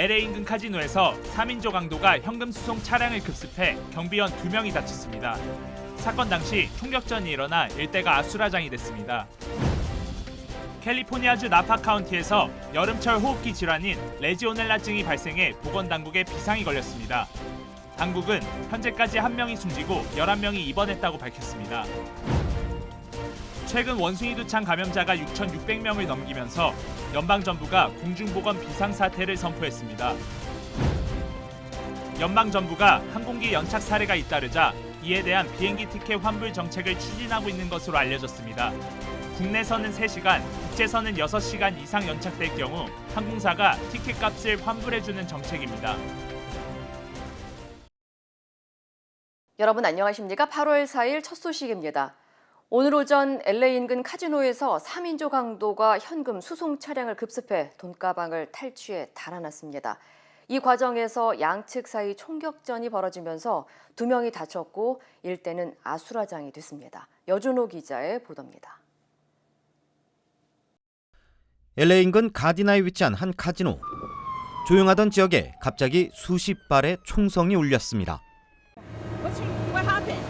LA 인근 카지노에서 3인조 강도가 현금 수송 차량을 급습해 경비원 2명이 다쳤습니다. 사건 당시 총격전이 일어나 일대가 아수라장이 됐습니다. 캘리포니아주 나파 카운티에서 여름철 호흡기 질환인 레지오넬라증이 발생해 보건당국에 비상이 걸렸습니다. 당국은 현재까지 1명이 숨지고 11명이 입원했다고 밝혔습니다. 최근 원숭이 두창 감염자가 6,600명을 넘기면서 연방정부가 공중보건 비상사태를 선포했습니다. 연방정부가 항공기 연착 사례가 잇따르자 이에 대한 비행기 티켓 환불 정책을 추진하고 있는 것으로 알려졌습니다. 국내선은 3시간, 국제선은 6시간 이상 연착될 경우 항공사가 티켓 값을 환불해주는 정책입니다. 여러분 안녕하십니까? 8월 4일 첫 소식입니다. 오늘 오전 LA 인근 카지노에서 3인조 강도가 현금 수송 차량을 급습해 돈가방을 탈취해 달아났습니다. 이 과정에서 양측 사이 총격전이 벌어지면서 2명이 다쳤고 일대는 아수라장이 됐습니다. 여준호 기자의 보도입니다. LA 인근 가디나에 위치한 한 카지노. 조용하던 지역에 갑자기 수십 발의 총성이 울렸습니다. What happened?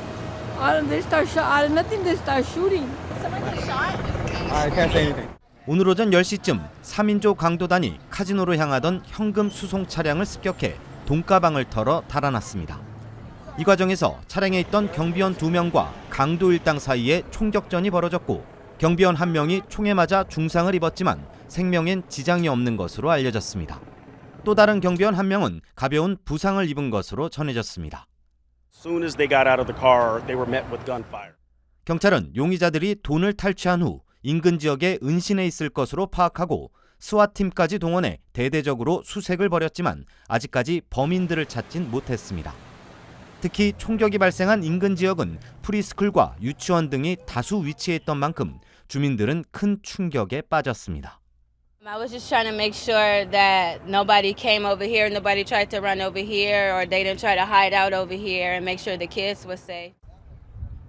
Nothing. They start shooting. Someone got shot? I can't say anything. 오늘 오전 10시쯤 3인조 강도단이 카지노로 향하던 현금 수송 차량을 습격해 돈가방을 털어 달아났습니다. 이 과정에서 차량에 있던 경비원 2명과 강도 일당 사이에 총격전이 벌어졌고 경비원 1명이 총에 맞아 중상을 입었지만 생명엔 지장이 없는 것으로 알려졌습니다. 또 다른 경비원 1명은 가벼운 부상을 입은 것으로 전해졌습니다. Soon as they got out of the car, they were met with gunfire. 경찰은 용의자들이 돈을 탈취한 후 인근 지역에 은신해 있을 것으로 파악하고 스와팀까지 동원해 대대적으로 수색을 벌였지만 아직까지 범인들을 찾진 못했습니다. 특히 총격이 발생한 인근 지역은 프리스쿨과 유치원 등이 다수 위치해 있던 만큼 주민들은 큰 충격에 빠졌습니다. I was just trying to make sure that nobody came over here, nobody tried to run over here, or they didn't try to hide out over here and make sure the kids were safe.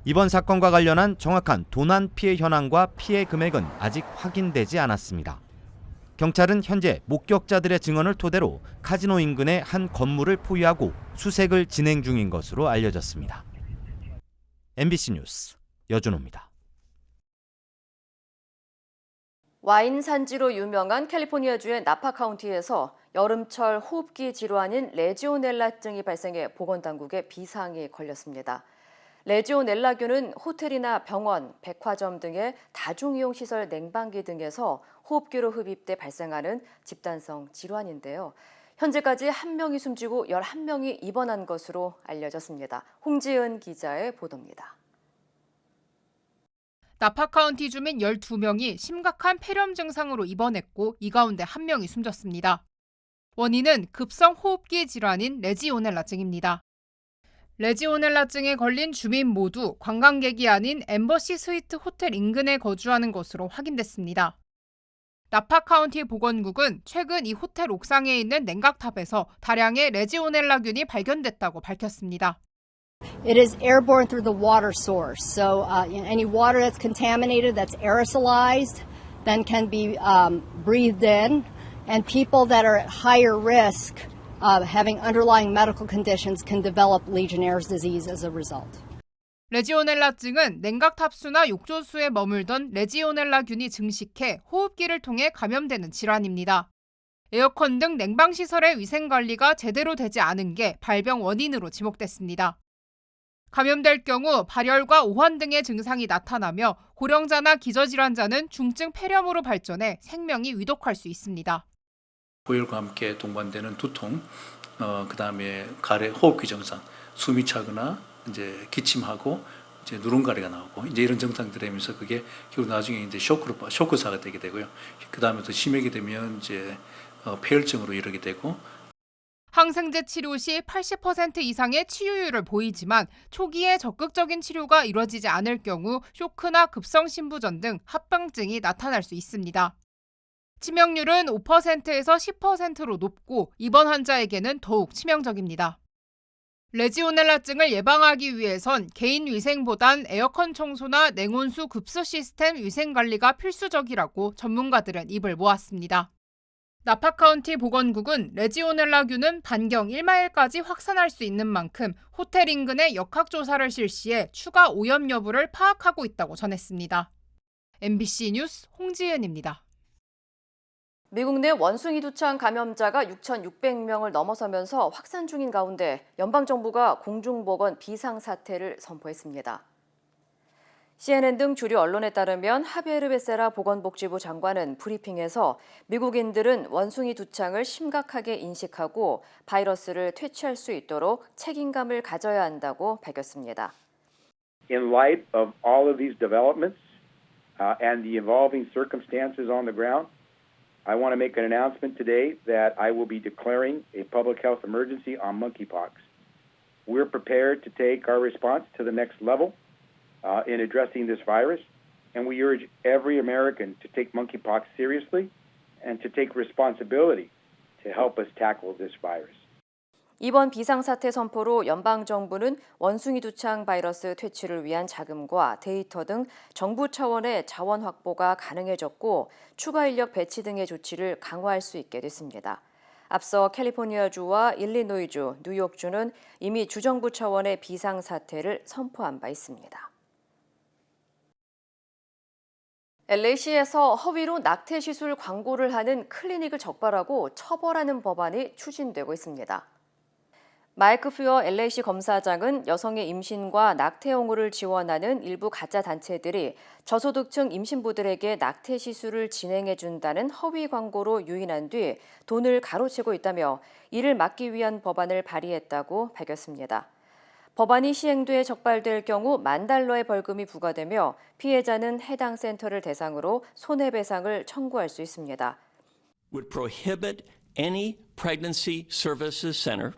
이번 사건과 관련한 정확한 도난 피해 현황과 피해 금액은 아직 확인되지 않았습니다. 경찰은 현재 목격자들의 증언을 토대로 카지노 인근의 한 건물을 포위하고 수색을 진행 중인 것으로 알려졌습니다. MBC 뉴스 여준호입니다. 와인 산지로 유명한 캘리포니아주의 나파 카운티에서 여름철 호흡기 질환인 레지오넬라증이 발생해 보건당국에 비상이 걸렸습니다. 레지오넬라균은 호텔이나 병원, 백화점 등의 다중이용시설 냉방기 등에서 호흡기로 흡입돼 발생하는 집단성 질환인데요. 현재까지 1명이 숨지고 11명이 입원한 것으로 알려졌습니다. 홍지은 기자의 보도입니다. 나파 카운티 주민 12명이 심각한 폐렴 증상으로 입원했고 이 가운데 1명이 숨졌습니다. 원인은 급성 호흡기 질환인 레지오넬라증입니다. 레지오넬라증에 걸린 주민 모두 관광객이 아닌 엠버시 스위트 호텔 인근에 거주하는 것으로 확인됐습니다. 나파 카운티 보건국은 최근 이 호텔 옥상에 있는 냉각탑에서 다량의 레지오넬라균이 발견됐다고 밝혔습니다. It is airborne through the water source. So any water that's contaminated, that's aerosolized, then can be breathed in. And people that are at higher risk of having underlying medical conditions can develop Legionnaire's disease as a result. 레지오넬라증은 냉각탑수나 욕조수에 머물던 레지오넬라균이 증식해 호흡기를 통해 감염되는 질환입니다. 에어컨 등 냉방시설의 위생관리가 제대로 되지 않은 게 발병 원인으로 지목됐습니다. 감염될 경우 발열과 오한 등의 증상이 나타나며 고령자나 기저질환자는 중증 폐렴으로 발전해 생명이 위독할 수 있습니다. 고열과 함께 동반되는 두통, 그다음에 가래 호흡기 증상, 숨이 차거나 이제 기침하고 이제 누run가리가 나오고 이제 이런 증상들이 면서 그게 결국 나중에 이제 쇼크사가 되게 되고요. 그다음에 더 심하게 되면 이제 폐혈증으로 이르게 되고. 항생제 치료 시 80% 이상의 치유율을 보이지만 초기에 적극적인 치료가 이루어지지 않을 경우 쇼크나 급성심부전 등 합병증이 나타날 수 있습니다. 치명률은 5%에서 10%로 높고 입원 환자에게는 더욱 치명적입니다. 레지오넬라증을 예방하기 위해선 개인 위생보단 에어컨 청소나 냉온수 급수 시스템 위생 관리가 필수적이라고 전문가들은 입을 모았습니다. 나파카운티 보건국은 레지오넬라균은 반경 1마일까지 확산할 수 있는 만큼 호텔 인근의 역학조사를 실시해 추가 오염 여부를 파악하고 있다고 전했습니다. MBC 뉴스 홍지은입니다. 미국 내 원숭이 두창 감염자가 6,600명을 넘어서면서 확산 중인 가운데 연방정부가 공중보건 비상사태를 선포했습니다. CNN 등 주류 언론에 따르면 하비에르 베세라 보건복지부 장관은 브리핑에서 미국인들은 원숭이 두창을 심각하게 인식하고 바이러스를 퇴치할 수 있도록 책임감을 가져야 한다고 밝혔습니다. In light of all of these developments and the evolving circumstances on the ground, I want to make an announcement today that I will be declaring a public health emergency on monkeypox. We're prepared to take our response to the next level in addressing this virus, and we urge every American to take monkeypox seriously and to take responsibility to help us tackle this virus. 이번 비상사태 선포로 연방정부는 원숭이 두창 바이러스 퇴치를 위한 자금과 데이터 등 정부 차원의 자원 확보가 가능해졌고 추가 인력 배치 등의 조치를 강화할 수 있게 됐습니다. 앞서 캘리포니아주와 일리노이주, 뉴욕주는 이미 주정부 차원의 비상사태를 선포한 바 있습니다. LA시에서 허위로 낙태 시술 광고를 하는 클리닉을 적발하고 처벌하는 법안이 추진되고 있습니다. 마이크 퓨어 LA시 검사장은 여성의 임신과 낙태 용호를 지원하는 일부 가짜 단체들이 저소득층 임신부들에게 낙태 시술을 진행해준다는 허위 광고로 유인한 뒤 돈을 가로채고 있다며 이를 막기 위한 법안을 발의했다고 밝혔습니다. 법안이 시행돼 적발될 경우 $10,000의 벌금이 부과되며 피해자는 해당 센터를 대상으로 손해배상을 청구할 수 있습니다. Would prohibit any pregnancy services center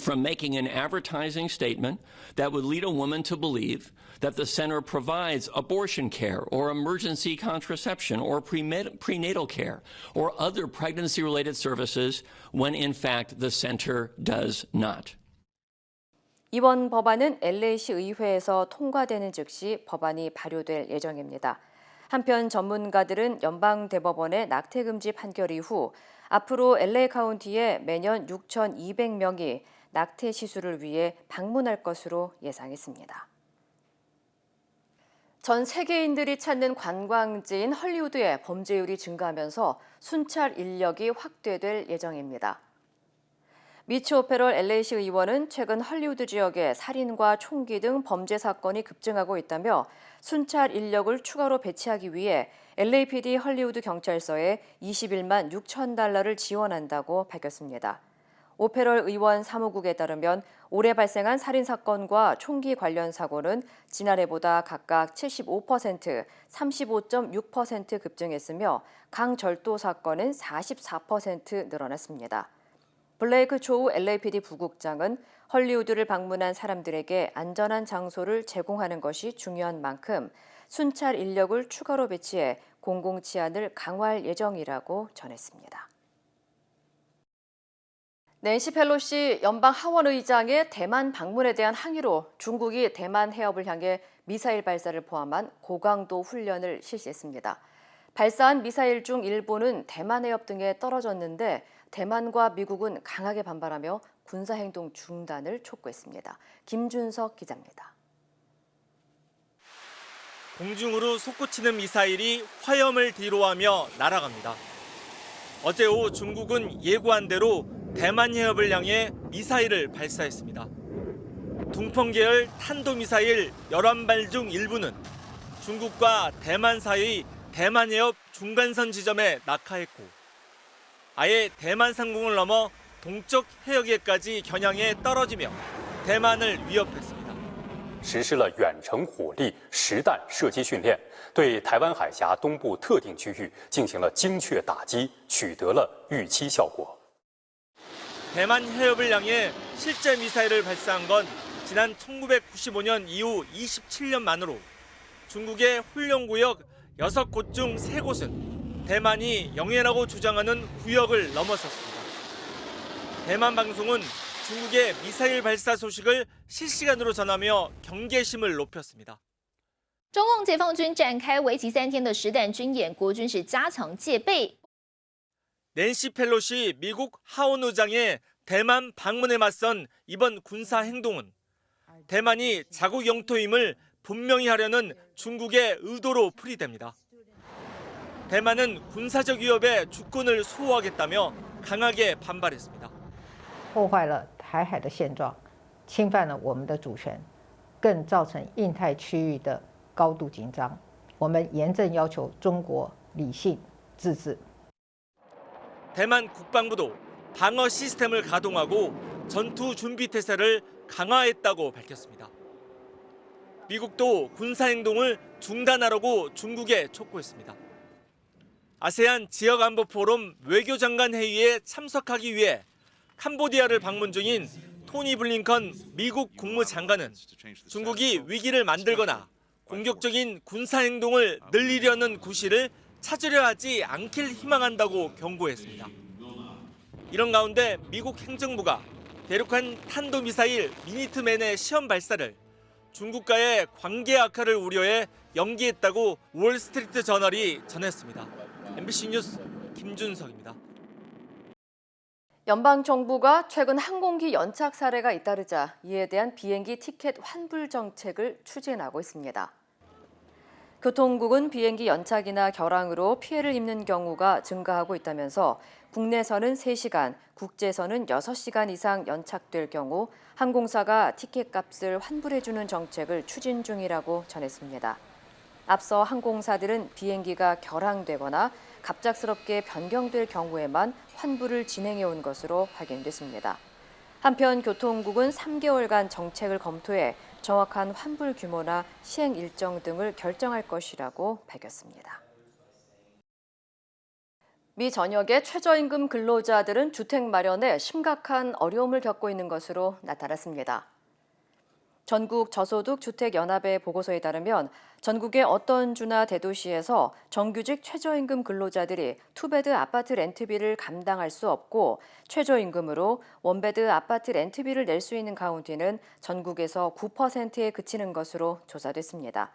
from making an advertising statement that would lead a woman to believe that the center provides abortion care or emergency contraception or prenatal care or other pregnancy-related services when in fact the center does not. 이번 법안은 LA시 의회에서 통과되는 즉시 법안이 발효될 예정입니다. 한편 전문가들은 연방대법원의 낙태금지 판결 이후 앞으로 LA 카운티에 매년 6,200명이 낙태 시술을 위해 방문할 것으로 예상했습니다. 전 세계인들이 찾는 관광지인 헐리우드의 범죄율이 증가하면서 순찰 인력이 확대될 예정입니다. 미치 오페럴 LA시 의원은 최근 헐리우드 지역에 살인과 총기 등 범죄 사건이 급증하고 있다며 순찰 인력을 추가로 배치하기 위해 LAPD 헐리우드 경찰서에 $21만 6천 지원한다고 밝혔습니다. 오페럴 의원 사무국에 따르면 올해 발생한 살인 사건과 총기 관련 사고는 지난해보다 각각 75%, 35.6% 급증했으며 강절도 사건은 44% 늘어났습니다. 블레이크 조우 LAPD 부국장은 헐리우드를 방문한 사람들에게 안전한 장소를 제공하는 것이 중요한 만큼 순찰 인력을 추가로 배치해 공공치안을 강화할 예정이라고 전했습니다. 낸시 펠로시 연방 하원 의장의 대만 방문에 대한 항의로 중국이 대만 해협을 향해 미사일 발사를 포함한 고강도 훈련을 실시했습니다. 발사한 미사일 중 일부는 대만 해협 등에 떨어졌는데 대만과 미국은 강하게 반발하며 군사행동 중단을 촉구했습니다. 김준석 기자입니다. 공중으로 솟구치는 미사일이 화염을 뒤로하며 날아갑니다. 어제 오후 중국은 예고한 대로 대만 해협을 향해 미사일을 발사했습니다. 둥펑 계열 탄도미사일 11발 중 일부는 중국과 대만 사이의 대만 해협 중간선 지점에 낙하했고 아예 대만 상공을 넘어 동쪽 해역에까지 겨냥해 떨어지며 대만을 위협했습니다. 实施了远程火力实弹射击训练，对台湾海峡东部特定区域进行了精确打击，取得了预期效果。 대만 해협을 향해 실제 미사일을 발사한 건 지난 1995년 이후 27년 만으로 중국의 훈련구역 6곳 중 3곳은 대만이 영해라고 주장하는 구역을 넘어섰습니다. 대만 방송은 중국의 미사일 발사 소식을 실시간으로 전하며 경계심을 높였습니다. 中共解放军展开为期3天的实弹军演，国军是加强戒备。 낸시 펠로시 미국 하원 의장의 대만 방문에 맞선 이번 군사 행동은 대만이 자국 영토임을 분명히 하려는 중국의 의도로 풀이됩니다. 대만은 군사적 위협에 주권을 수호하겠다며 강하게 반발했습니다. 破坏了台海的现状，侵犯了我们的主权，更造成印太区域的高度紧张。我们严正要求中国理性自治。 대만 국방부도 방어 시스템을 가동하고 전투 준비 태세를 강화했다고 밝혔습니다. 미국도 군사 행동을 중단하라고 중국에 촉구했습니다. 아세안 지역안보 포럼 외교장관 회의에 참석하기 위해 캄보디아를 방문 중인 토니 블링컨 미국 국무장관은 중국이 위기를 만들거나 공격적인 군사 행동을 늘리려는 구실을 찾으려 하지 않길 희망한다고 경고했습니다. 이런 가운데 미국 행정부가 대륙간 탄도미사일 미니트맨의 시험 발사를 중국과의 관계 악화를 우려해 연기했다고 월스트리트 저널이 전했습니다. MBC 뉴스 김준석입니다. 연방정부가 최근 항공기 연착 사례가 잇따르자 이에 대한 비행기 티켓 환불 정책을 추진하고 있습니다. 교통국은 비행기 연착이나 결항으로 피해를 입는 경우가 증가하고 있다면서 국내선은 3시간, 국제선은 6시간 이상 연착될 경우 항공사가 티켓 값을 환불해주는 정책을 추진 중이라고 전했습니다. 앞서 항공사들은 비행기가 결항되거나 갑작스럽게 변경될 경우에만 환불을 진행해온 것으로 확인됐습니다. 한편 교통국은 3개월간 정책을 검토해 정확한 환불 규모나 시행 일정 등을 결정할 것이라고 밝혔습니다. 미 전역의 최저임금 근로자들은 주택 마련에 심각한 어려움을 겪고 있는 것으로 나타났습니다. 전국 저소득 주택연합의 보고서에 따르면 전국의 어떤 주나 대도시에서 정규직 최저임금 근로자들이 투베드 아파트 렌트비를 감당할 수 없고 최저임금으로 원베드 아파트 렌트비를 낼 수 있는 카운티는 전국에서 9%에 그치는 것으로 조사됐습니다.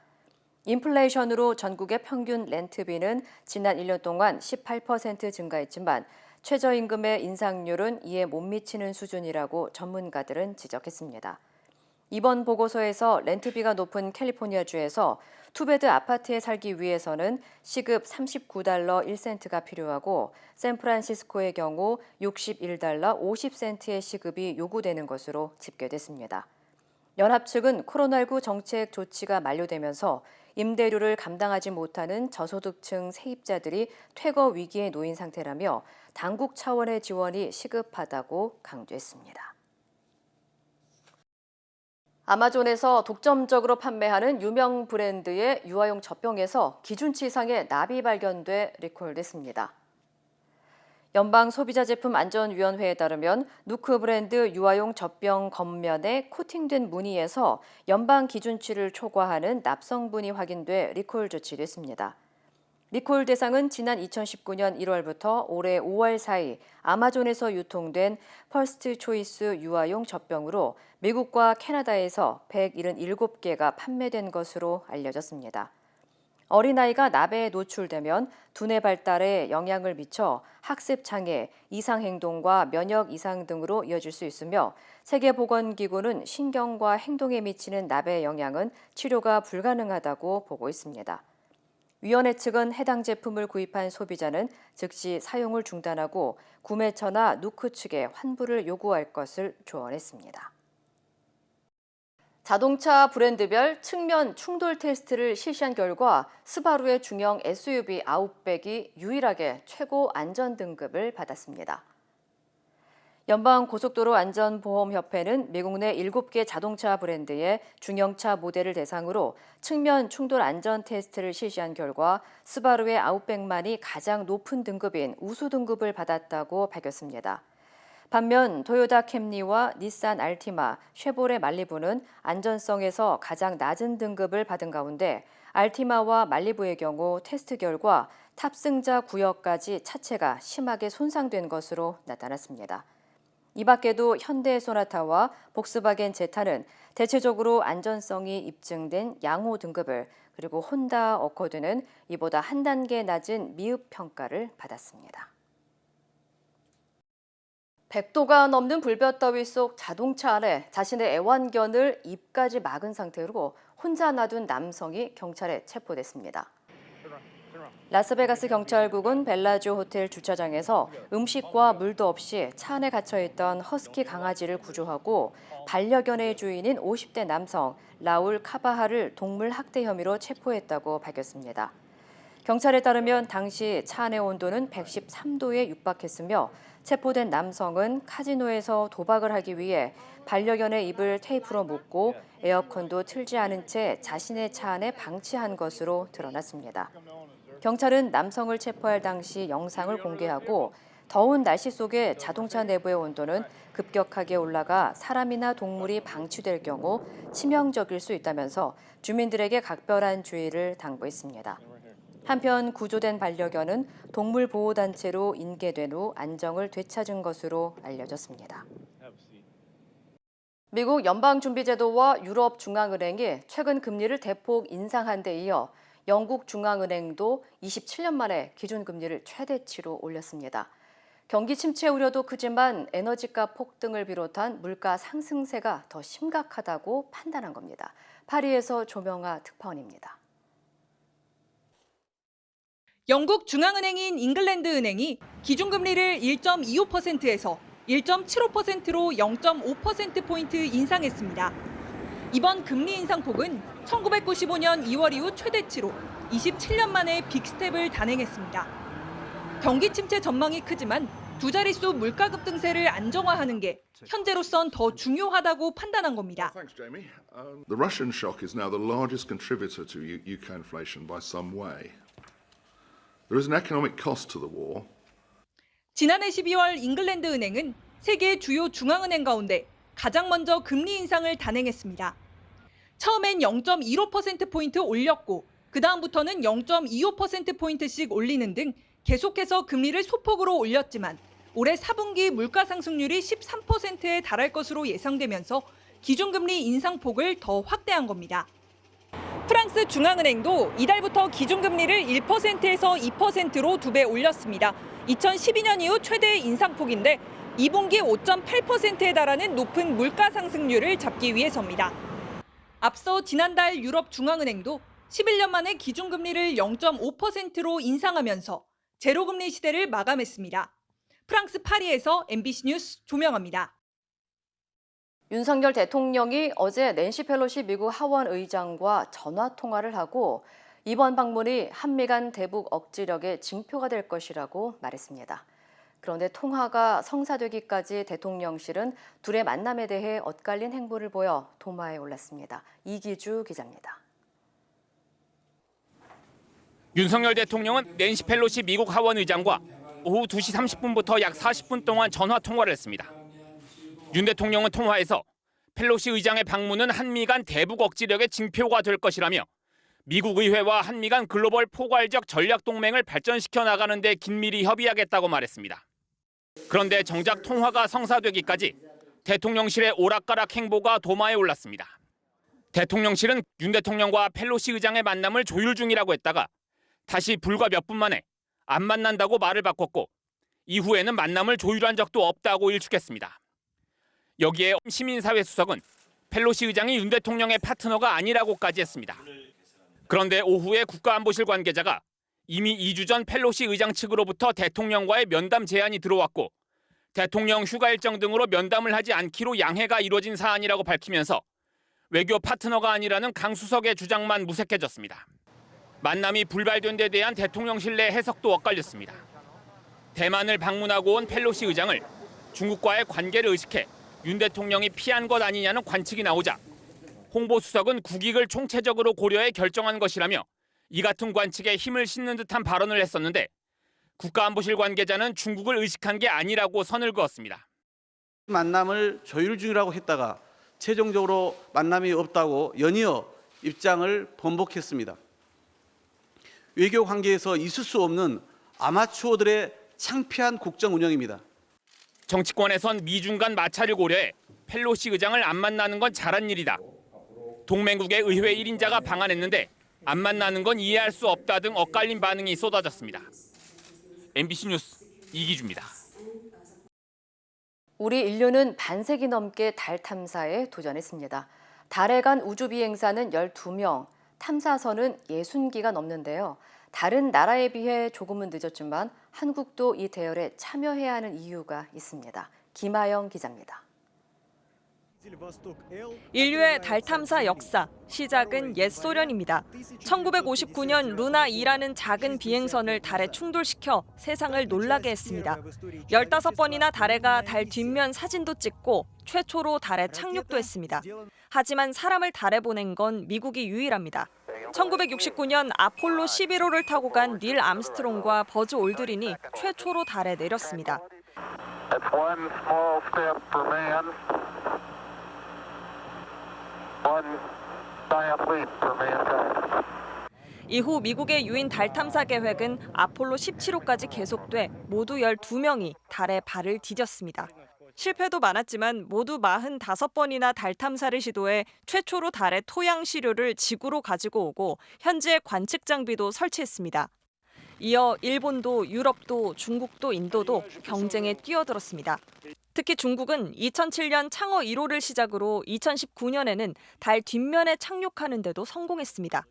인플레이션으로 전국의 평균 렌트비는 지난 1년 동안 18% 증가했지만 최저임금의 인상률은 이에 못 미치는 수준이라고 전문가들은 지적했습니다. 이번 보고서에서 렌트비가 높은 캘리포니아주에서 투베드 아파트에 살기 위해서는 시급 $39 1센트가 필요하고 샌프란시스코의 경우 $61 50센트의 시급이 요구되는 것으로 집계됐습니다. 연합 측은 코로나19 정책 조치가 만료되면서 임대료를 감당하지 못하는 저소득층 세입자들이 퇴거 위기에 놓인 상태라며 당국 차원의 지원이 시급하다고 강조했습니다. 아마존에서 독점적으로 판매하는 유명 브랜드의 유아용 젖병에서 기준치 이상의 납이 발견돼 리콜됐습니다. 연방소비자제품안전위원회에 따르면 누크 브랜드 유아용 젖병 겉면에 코팅된 무늬에서 연방 기준치를 초과하는 납성분이 확인돼 리콜 조치됐습니다. 리콜 대상은 지난 2019년 1월부터 올해 5월 사이 아마존에서 유통된 퍼스트 초이스 유아용 젖병으로 미국과 캐나다에서 177개가 판매된 것으로 알려졌습니다. 어린아이가 납에 노출되면 두뇌 발달에 영향을 미쳐 학습 장애, 이상 행동과 면역 이상 등으로 이어질 수 있으며 세계보건기구는 신경과 행동에 미치는 납의 영향은 치료가 불가능하다고 보고 있습니다. 위원회 측은 해당 제품을 구입한 소비자는 즉시 사용을 중단하고 구매처나 누크 측에 환불을 요구할 것을 조언했습니다. 자동차 브랜드별 측면 충돌 테스트를 실시한 결과 스바루의 중형 SUV 아웃백이 유일하게 최고 안전 등급을 받았습니다. 연방고속도로안전보험협회는 미국 내 7개 자동차 브랜드의 중형차 모델을 대상으로 측면 충돌 안전 테스트를 실시한 결과 스바루의 아웃백만이 가장 높은 등급인 우수 등급을 받았다고 밝혔습니다. 반면 토요타 캠리와 닛산 알티마, 쉐보레 말리부는 안전성에서 가장 낮은 등급을 받은 가운데 알티마와 말리부의 경우 테스트 결과 탑승자 구역까지 차체가 심하게 손상된 것으로 나타났습니다. 이 밖에도 현대 소나타와 복스바겐 제타는 대체적으로 안전성이 입증된 양호 등급을, 그리고 혼다 어코드는 이보다 한 단계 낮은 미흡 평가를 받았습니다. 100도가 넘는 불볕더위 속 자동차 안에 자신의 애완견을 입까지 막은 상태로 혼자 놔둔 남성이 경찰에 체포됐습니다. 라스베가스 경찰국은 벨라지오 호텔 주차장에서 음식과 물도 없이 차 안에 갇혀있던 허스키 강아지를 구조하고 반려견의 주인인 50대 남성 라울 카바하를 동물 학대 혐의로 체포했다고 밝혔습니다. 경찰에 따르면 당시 차 안의 온도는 113도에 육박했으며 체포된 남성은 카지노에서 도박을 하기 위해 반려견의 입을 테이프로 묶고 에어컨도 틀지 않은 채 자신의 차 안에 방치한 것으로 드러났습니다. 경찰은 남성을 체포할 당시 영상을 공개하고 더운 날씨 속에 자동차 내부의 온도는 급격하게 올라가 사람이나 동물이 방치될 경우 치명적일 수 있다면서 주민들에게 각별한 주의를 당부했습니다. 한편 구조된 반려견은 동물보호단체로 인계된 후 안정을 되찾은 것으로 알려졌습니다. 미국 연방준비제도와 유럽중앙은행이 최근 금리를 대폭 인상한 데 이어 영국 중앙은행도 27년 만에 기준금리를 최대치로 올렸습니다. 경기 침체 우려도 크지만 에너지값 폭등을 비롯한 물가 상승세가 더 심각하다고 판단한 겁니다. 파리에서 조명아 특파원입니다. 영국 중앙은행인 잉글랜드 은행이 기준금리를 1.25%에서 1.75%로 0.5%포인트 인상했습니다. 이번 금리 인상폭은 1995년 2월 이후 최대치로 27년 만에 빅스텝을 단행했습니다. 경기 침체 전망이 크지만 두 자릿수 물가 급등세를 안정화하는 게 현재로선 더 중요하다고 판단한 겁니다. Thanks, Jamie. The Russian shock is now the largest contributor to UK inflation by some way. There is an economic cost to the war. 지난해 12월 잉글랜드 은행은 세계 주요 중앙은행 가운데 가장 먼저 금리 인상을 단행했습니다. 처음엔 0.15%포인트 올렸고 그다음부터는 0.25%포인트씩 올리는 등 계속해서 금리를 소폭으로 올렸지만 올해 4분기 물가 상승률이 13%에 달할 것으로 예상되면서 기준금리 인상폭을 더 확대한 겁니다. 프랑스 중앙은행도 이달부터 기준금리를 1%에서 2%로 2배 올렸습니다. 2012년 이후 최대 인상폭인데 2분기 5.8%에 달하는 높은 물가 상승률을 잡기 위해서입니다. 앞서 지난달 유럽 중앙은행도 11년 만에 기준금리를 0.5%로 인상하면서 제로금리 시대를 마감했습니다. 프랑스 파리에서 MBC 뉴스 조명아입니다. 윤석열 대통령이 어제 낸시 펠로시 미국 하원 의장과 전화 통화를 하고 이번 방문이 한미 간 대북 억지력의 징표가 될 것이라고 말했습니다. 그런데 통화가 성사되기까지 대통령실은 둘의 만남에 대해 엇갈린 행보를 보여 도마에 올랐습니다. 이기주 기자입니다. 윤석열 대통령은 낸시 펠로시 미국 하원 의장과 오후 2시 30분부터 약 40분 동안 전화 통화를 했습니다. 윤 대통령은 통화에서 펠로시 의장의 방문은 한미 간 대북 억지력의 징표가 될 것이라며 미국 의회와 한미 간 글로벌 포괄적 전략 동맹을 발전시켜 나가는 데 긴밀히 협의하겠다고 말했습니다. 그런데 정작 통화가 성사되기까지 대통령실의 오락가락 행보가 도마에 올랐습니다. 대통령실은 윤 대통령과 펠로시 의장의 만남을 조율 중이라고 했다가 다시 불과 몇 분 만에 안 만난다고 말을 바꿨고 이후에는 만남을 조율한 적도 없다고 일축했습니다. 여기에 시민사회 수석은 펠로시 의장이 윤 대통령의 파트너가 아니라고까지 했습니다. 그런데 오후에 국가안보실 관계자가 이미 2주 전 펠로시 의장 측으로부터 대통령과의 면담 제안이 들어왔고 대통령 휴가 일정 등으로 면담을 하지 않기로 양해가 이루어진 사안이라고 밝히면서 외교 파트너가 아니라는 강 수석의 주장만 무색해졌습니다. 만남이 불발된 데 대한 대통령실 내 해석도 엇갈렸습니다. 대만을 방문하고 온 펠로시 의장을 중국과의 관계를 의식해 윤 대통령이 피한 것 아니냐는 관측이 나오자 홍보수석은 국익을 총체적으로 고려해 결정한 것이라며 이 같은 관측에 힘을 싣는 듯한 발언을 했었는데 국가안보실 관계자는 중국을 의식한 게 아니라고 선을 그었습니다. 만남을 조율 중이라고 했다가 최종적으로 만남이 없다고 연이어 입장을 번복했습니다. 외교 관계에서 있을 수 없는 아마추어들의 창피한 국정 운영입니다. 정치권에선 미중 간 마찰을 고려해 펠로시 의장을 안 만나는 건 잘한 일이다. 동맹국의 의회 1인자가 방한했는데 안 만나는 건 이해할 수 없다 등 엇갈린 반응이 쏟아졌습니다. MBC 뉴스 이기주입니다. 우리 인류는 반세기 넘게 달 탐사에 도전했습니다. 달에 간 우주 비행사는 12명, 탐사선은 60기가 넘는데요. 다른 나라에 비해 조금은 늦었지만 한국도 이 대열에 참여해야 하는 이유가 있습니다. 김하영 기자입니다. 인류의 달 탐사 역사, 시작은 옛 소련입니다. 1959년 루나2라는 작은 비행선을 달에 충돌시켜 세상을 놀라게 했습니다. 15번이나 달에 가 달 뒷면 사진도 찍고 최초로 달에 착륙도 했습니다. 하지만 사람을 달에 보낸 건 미국이 유일합니다. 1969년 아폴로 11호를 타고 간 닐 암스트롱과 버즈 올드린이 최초로 달에 내렸습니다. 이후 미국의 유인 달 탐사 계획은 아폴로 17호까지 계속돼 모두 12명이 달에 발을 디뎠습니다. 실패도 많았지만 모두 45번이나 달 탐사를 시도해 최초로 달의 토양 시료를 지구로 가지고 오고 현지의 관측 장비도 설치했습니다. 이어 일본도 유럽도 중국도 인도도 경쟁에 뛰어들었습니다. 특히 중국은 2007년 창어 1호를 시작으로 2019년에는 달 뒷면에 착륙하는 데도 성공했습니다.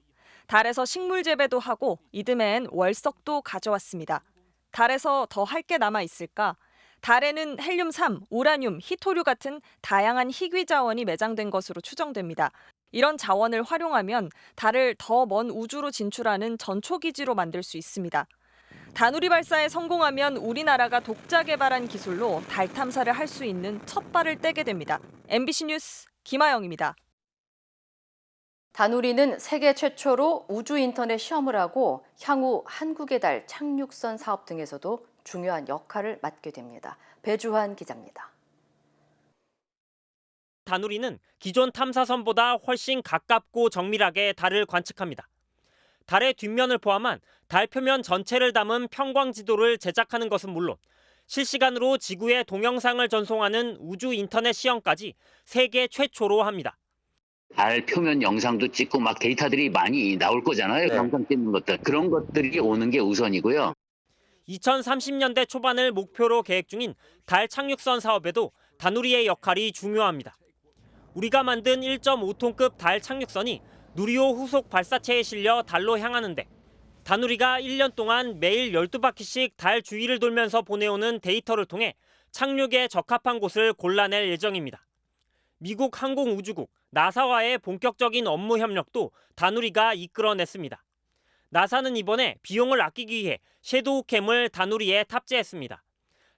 달에서 식물 재배도 하고 이듬해엔 월석도 가져왔습니다. 달에서 더 할 게 남아 있을까? 달에는 헬륨-3, 우라늄, 히토류 같은 다양한 희귀 자원이 매장된 것으로 추정됩니다. 이런 자원을 활용하면 달을 더 먼 우주로 진출하는 전초기지로 만들 수 있습니다. 다누리 발사에 성공하면 우리나라가 독자 개발한 기술로 달 탐사를 할 수 있는 첫 발을 떼게 됩니다. MBC 뉴스 김하영입니다. 다누리는 세계 최초로 우주 인터넷 시험을 하고 향후 한국의 달 착륙선 사업 등에서도 중요한 역할을 맡게 됩니다. 배주환 기자입니다. 다누리는 기존 탐사선보다 훨씬 가깝고 정밀하게 달을 관측합니다. 달의 뒷면을 포함한 달 표면 전체를 담은 평광지도를 제작하는 것은 물론 실시간으로 지구의 동영상을 전송하는 우주 인터넷 시험까지 세계 최초로 합니다. 달 표면 영상도 찍고 막 데이터들이 많이 나올 거잖아요. 네. 영상 찍는 것들. 그런 것들이 오는 게 우선이고요. 2030년대 초반을 목표로 계획 중인 달 착륙선 사업에도 다누리의 역할이 중요합니다. 우리가 만든 1.5톤급 달 착륙선이 누리호 후속 발사체에 실려 달로 향하는데 다누리가 1년 동안 매일 12바퀴씩 달 주위를 돌면서 보내오는 데이터를 통해 착륙에 적합한 곳을 골라낼 예정입니다. 미국 항공우주국 나사와의 본격적인 업무 협력도 다누리가 이끌어냈습니다. 나사는 이번에 비용을 아끼기 위해 섀도우캠을 다누리에 탑재했습니다.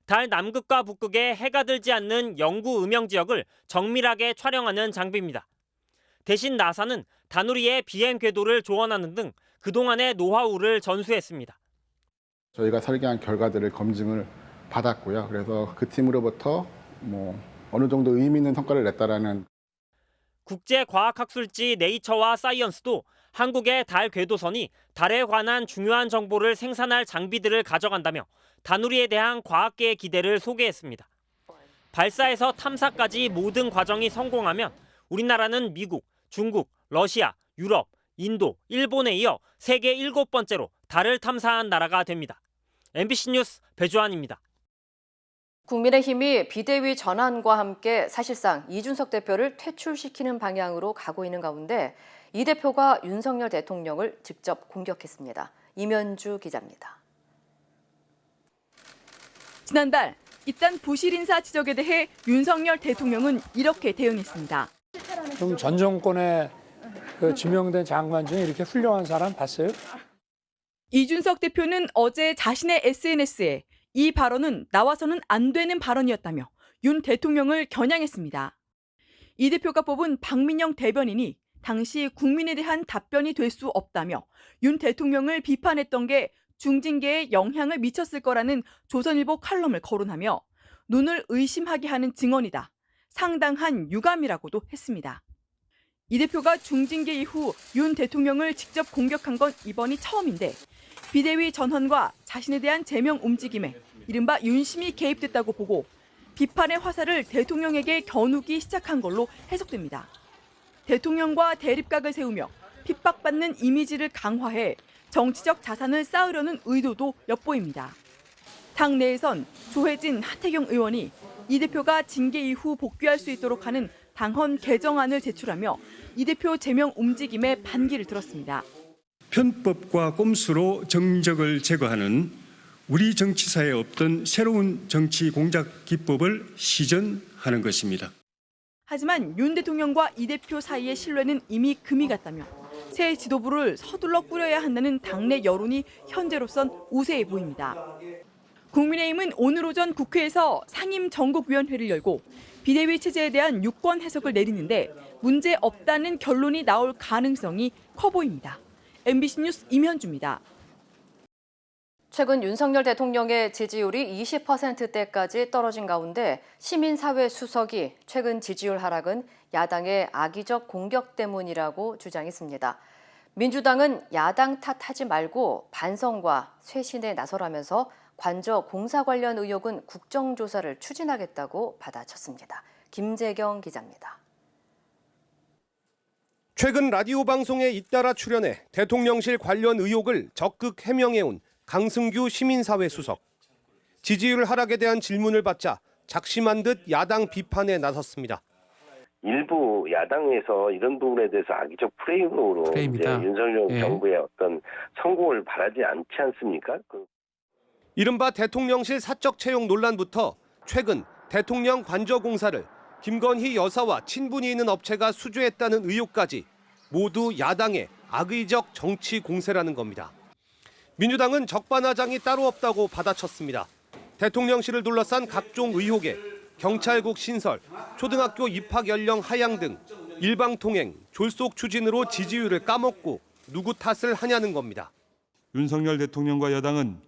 달 남극과 북극에 해가 들지 않는 영구 음영 지역을 정밀하게 촬영하는 장비입니다. 대신 나사는 다누리의 비행 궤도를 조언하는 등 그동안의 노하우를 전수했습니다. 저희가 설계한 결과들을 검증을 받았고요. 그래서 그 팀으로부터 어느 정도 의미 있는 성과를 냈다라는. 국제과학학술지 네이처와 사이언스도 한국의 달 궤도선이 달에 관한 중요한 정보를 생산할 장비들을 가져간다며 다누리에 대한 과학계의 기대를 소개했습니다. 발사에서 탐사까지 모든 과정이 성공하면 우리나라는 미국, 중국, 러시아, 유럽, 인도, 일본에 이어 세계 7번째로 달을 탐사한 나라가 됩니다. MBC 뉴스 배주환입니다. 국민의힘이 비대위 전환과 함께 사실상 이준석 대표를 퇴출시키는 방향으로 가고 있는 가운데 이 대표가 윤석열 대통령을 직접 공격했습니다. 이면주 기자입니다. 지난달 이딴 부실 인사 지적에 대해 윤석열 대통령은 이렇게 대응했습니다. 좀 전 정권에 지명된 장관 중에 이렇게 훌륭한 사람 봤어요? 이준석 대표는 어제 자신의 SNS에 이 발언은 나와서는 안 되는 발언이었다며 윤 대통령을 겨냥했습니다. 이 대표가 뽑은 박민영 대변인이 당시 국민에 대한 답변이 될 수 없다며 윤 대통령을 비판했던 게 중징계에 영향을 미쳤을 거라는 조선일보 칼럼을 거론하며 눈을 의심하게 하는 증언이다. 상당한 유감이라고도 했습니다. 이 대표가 중징계 이후 윤 대통령을 직접 공격한 건 이번이 처음인데 비대위 전환과 자신에 대한 제명 움직임에 이른바 윤심이 개입됐다고 보고 비판의 화살을 대통령에게 겨누기 시작한 걸로 해석됩니다. 대통령과 대립각을 세우며 핍박받는 이미지를 강화해 정치적 자산을 쌓으려는 의도도 엿보입니다. 당 내에선 조혜진, 하태경 의원이 이 대표가 징계 이후 복귀할 수 있도록 하는 당헌 개정안을 제출하며 이 대표 제명 움직임에 반기를 들었습니다. 편법과 꼼수로 정적을 제거하는 우리 정치사에 없던 새로운 정치 공작 기법을 시전하는 것입니다. 하지만 윤 대통령과 이 대표 사이의 신뢰는 이미 금이 갔다며 새 지도부를 서둘러 꾸려야 한다는 당내 여론이 현재로선 우세해 보입니다. 국민의힘은 오늘 오전 국회에서 상임 전국위원회를 열고 비대위 체제에 대한 유권 해석을 내리는데 문제 없다는 결론이 나올 가능성이 커 보입니다. MBC 뉴스 임현주입니다. 최근 윤석열 대통령의 지지율이 20%대까지 떨어진 가운데 시민사회 수석이 최근 지지율 하락은 야당의 악의적 공격 때문이라고 주장했습니다. 민주당은 야당 탓하지 말고 반성과 쇄신에 나서라면서 관저 공사 관련 의혹은 국정조사를 추진하겠다고 받아쳤습니다. 김재경 기자입니다. 최근 라디오 방송에 잇따라 출연해 대통령실 관련 의혹을 적극 해명해온 강승규 시민사회 수석. 지지율 하락에 대한 질문을 받자 작심한 듯 야당 비판에 나섰습니다. 일부 야당에서 이런 부분에 대해서 악의적 프레임으로 이제 윤석열 정부의 어떤 성공을 바라지 않지 않습니까? 이른바 대통령실 사적 채용 논란부터 최근 대통령 관저 공사를 김건희 여사와 친분이 있는 업체가 수주했다는 의혹까지 모두 야당의 악의적 정치 공세라는 겁니다. 민주당은 적반하장이 따로 없다고 받아쳤습니다. 대통령실을 둘러싼 각종 의혹에 경찰국 신설, 초등학교 입학 연령 하향 등 일방통행, 졸속 추진으로 지지율을 까먹고 누구 탓을 하냐는 겁니다. 윤석열 대통령과 여당은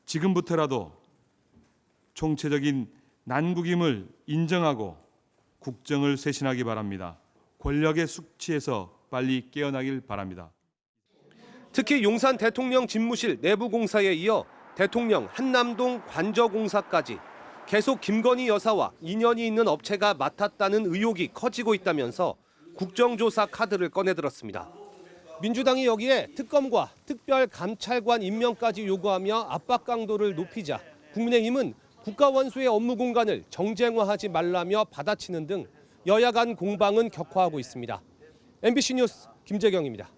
지금부터라도 총체적인 난국임을 인정하고 국정을 쇄신하기 바랍니다. 권력의 숙취에서 빨리 깨어나길 바랍니다. 특히 용산 대통령 집무실 내부 공사에 이어 대통령 한남동 관저 공사까지 계속 김건희 여사와 인연이 있는 업체가 맡았다는 의혹이 커지고 있다면서 국정조사 카드를 꺼내들었습니다. 민주당이 여기에 특검과 특별감찰관 임명까지 요구하며 압박 강도를 높이자 국민의힘은 국가원수의 업무 공간을 정쟁화하지 말라며 받아치는 등 여야 간 공방은 격화하고 있습니다. MBC 뉴스 김재경입니다.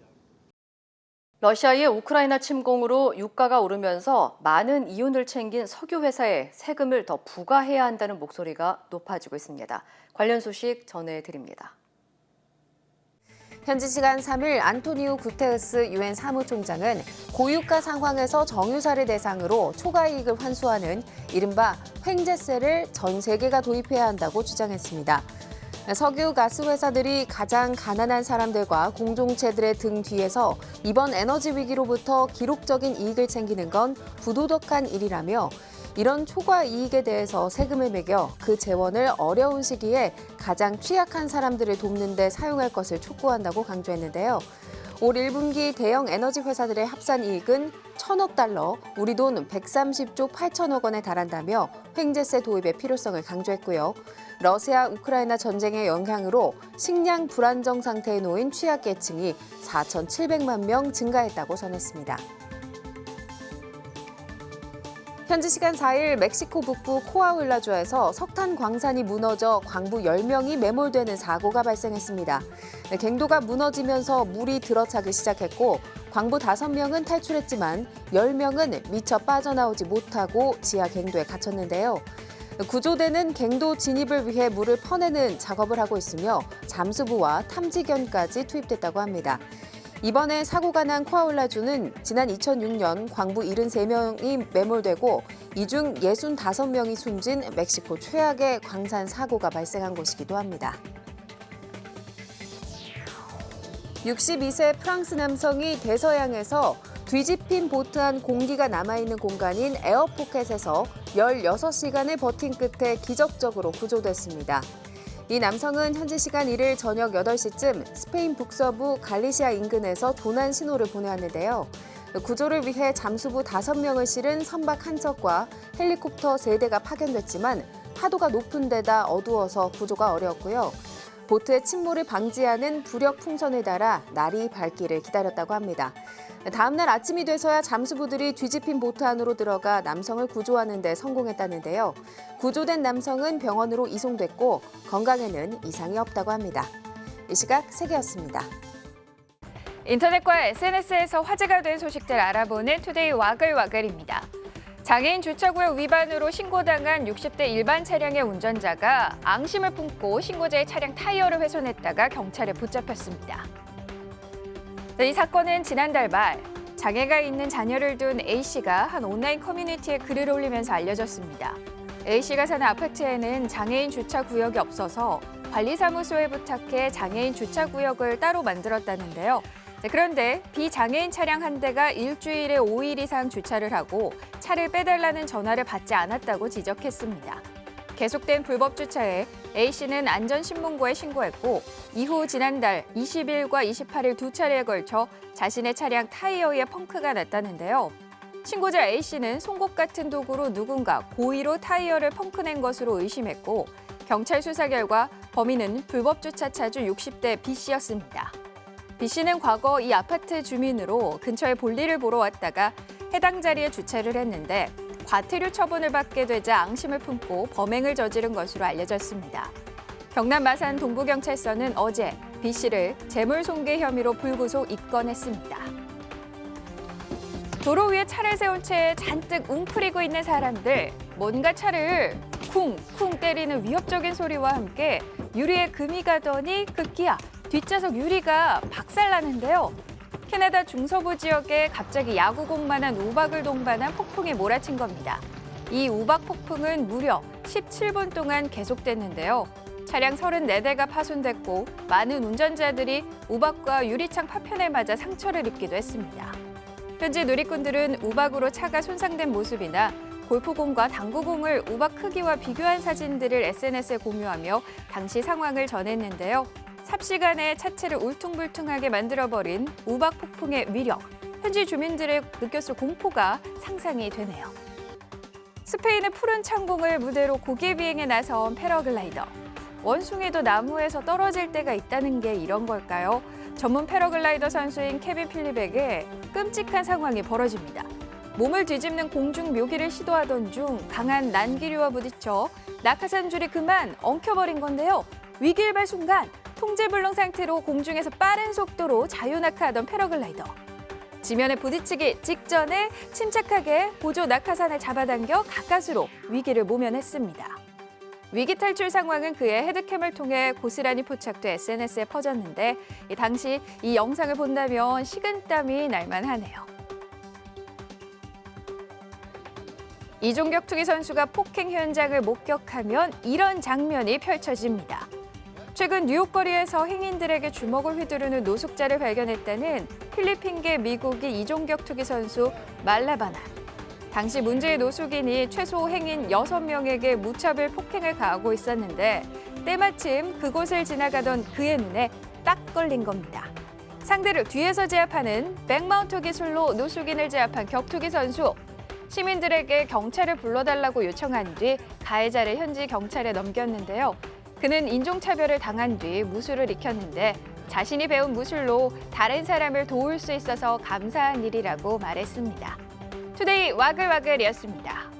러시아의 우크라이나 침공으로 유가가 오르면서 많은 이윤을 챙긴 석유 회사에 세금을 더 부과해야 한다는 목소리가 높아지고 있습니다. 관련 소식 전해드립니다. 현지 시간 3일 안토니우 구테르스 유엔 사무총장은 고유가 상황에서 정유사를 대상으로 초과 이익을 환수하는 이른바 횡재세를 전 세계가 도입해야 한다고 주장했습니다. 석유 가스 회사들이 가장 가난한 사람들과 공동체들의 등 뒤에서 이번 에너지 위기로부터 기록적인 이익을 챙기는 건 부도덕한 일이라며 이런 초과 이익에 대해서 세금을 매겨 그 재원을 어려운 시기에 가장 취약한 사람들을 돕는 데 사용할 것을 촉구한다고 강조했는데요. 올 1분기 대형 에너지 회사들의 합산 이익은 1,000억 달러, 우리 돈 130조 8천억 원에 달한다며 횡재세 도입의 필요성을 강조했고요. 러시아 우크라이나 전쟁의 영향으로 식량 불안정 상태에 놓인 취약계층이 4,700만 명 증가했다고 전했습니다. 현지 시간 4일 멕시코 북부 코아훌라주에서 석탄 광산이 무너져 광부 10명이 매몰되는 사고가 발생했습니다. 갱도가 무너지면서 물이 들어차기 시작했고 광부 5명은 탈출했지만 10명은 미처 빠져나오지 못하고 지하 갱도에 갇혔는데요. 구조대는 갱도 진입을 위해 물을 퍼내는 작업을 하고 있으며 잠수부와 탐지견까지 투입됐다고 합니다. 이번에 사고가 난 코아훌라주는 지난 2006년 광부 73명이 매몰되고 이 중 65명이 숨진 멕시코 최악의 광산 사고가 발생한 곳이기도 합니다. 62세 프랑스 남성이 대서양에서 뒤집힌 보트 안 공기가 남아있는 공간인 에어포켓에서 16시간을 버틴 끝에 기적적으로 구조됐습니다. 이 남성은 현지 시간 1일 저녁 8시쯤 스페인 북서부 갈리시아 인근에서 조난 신호를 보내왔는데요. 구조를 위해 잠수부 5명을 실은 선박 한 척과 헬리콥터 3대가 파견됐지만 파도가 높은 데다 어두워서 구조가 어려웠고요. 보트의 침몰을 방지하는 부력 풍선을 달아 날이 밝기를 기다렸다고 합니다. 다음 날 아침이 돼서야 잠수부들이 뒤집힌 보트 안으로 들어가 남성을 구조하는 데 성공했다는데요. 구조된 남성은 병원으로 이송됐고 건강에는 이상이 없다고 합니다. 이 시각 세계였습니다. 인터넷과 SNS에서 화제가 된 소식들 알아보는 투데이 와글와글입니다. 장애인 주차구역 위반으로 신고당한 60대 일반 차량의 운전자가 앙심을 품고 신고자의 차량 타이어를 훼손했다가 경찰에 붙잡혔습니다. 이 사건은 지난달 말 장애가 있는 자녀를 둔 A씨가 한 온라인 커뮤니티에 글을 올리면서 알려졌습니다. A씨가 사는 아파트에는 장애인 주차구역이 없어서 관리사무소에 부탁해 장애인 주차구역을 따로 만들었다는데요. 그런데 비장애인 차량 한 대가 일주일에 5일 이상 주차를 하고 차를 빼달라는 전화를 받지 않았다고 지적했습니다. 계속된 불법 주차에 A씨는 안전신문고에 신고했고 이후 지난달 20일과 28일 두 차례에 걸쳐 자신의 차량 타이어에 펑크가 났다는데요. 신고자 A씨는 송곳 같은 도구로 누군가 고의로 타이어를 펑크낸 것으로 의심했고 경찰 수사 결과 범인은 불법 주차 차주 60대 B씨였습니다. B씨는 과거 이 아파트 주민으로 근처에 볼일을 보러 왔다가 해당 자리에 주차를 했는데 과태료 처분을 받게 되자 앙심을 품고 범행을 저지른 것으로 알려졌습니다. 경남 마산 동부경찰서는 어제 B씨를 재물손괴 혐의로 불구속 입건했습니다. 도로 위에 차를 세운 채 잔뜩 웅크리고 있는 사람들, 뭔가 차를 쿵쿵 때리는 위협적인 소리와 함께 유리에 금이 가더니 급기야 뒷좌석 유리가 박살나는데요. 캐나다 중서부 지역에 갑자기 야구공만한 우박을 동반한 폭풍이 몰아친 겁니다. 이 우박 폭풍은 무려 17분 동안 계속됐는데요. 차량 34대가 파손됐고 많은 운전자들이 우박과 유리창 파편에 맞아 상처를 입기도 했습니다. 현지 누리꾼들은 우박으로 차가 손상된 모습이나 골프공과 당구공을 우박 크기와 비교한 사진들을 SNS에 공유하며 당시 상황을 전했는데요. 삽시간에 차체를 울퉁불퉁하게 만들어버린 우박 폭풍의 위력, 현지 주민들의 느꼈을 공포가 상상이 되네요. 스페인의 푸른 창공을 무대로 고개 비행에 나선 패러글라이더. 원숭이도 나무에서 떨어질 때가 있다는 게 이런 걸까요? 전문 패러글라이더 선수인 케빈 필립에게 끔찍한 상황이 벌어집니다. 몸을 뒤집는 공중 묘기를 시도하던 중 강한 난기류와 부딪혀 낙하산 줄이 그만 엉켜버린 건데요. 위기일발 순간 통제불능 상태로 공중에서 빠른 속도로 자유낙하하던 패러글라이더. 지면에 부딪히기 직전에 침착하게 보조 낙하산을 잡아당겨 가까스로 위기를 모면했습니다. 위기 탈출 상황은 그의 헤드캠을 통해 고스란히 포착돼 SNS에 퍼졌는데 당시 이 영상을 본다면 식은땀이 날만하네요. 이종격 투기 선수가 폭행 현장을 목격하면 이런 장면이 펼쳐집니다. 최근 뉴욕 거리에서 행인들에게 주먹을 휘두르는 노숙자를 발견했다는 필리핀계 미국인 이종격 투기 선수 말라바나. 당시 문제의 노숙인이 최소 행인 6명에게 무차별 폭행을 가하고 있었는데 때마침 그곳을 지나가던 그의 눈에 딱 걸린 겁니다. 상대를 뒤에서 제압하는 백마운트 기술로 노숙인을 제압한 격투기 선수. 시민들에게 경찰을 불러달라고 요청한 뒤 가해자를 현지 경찰에 넘겼는데요. 그는 인종차별을 당한 뒤 무술을 익혔는데 자신이 배운 무술로 다른 사람을 도울 수 있어서 감사한 일이라고 말했습니다. 투데이 와글와글이었습니다.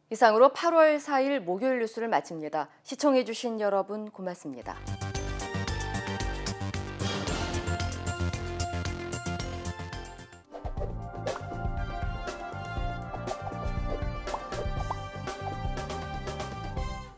이상으로 8월 4일 목요일 뉴스를 마칩니다. 시청해주신 여러분 고맙습니다.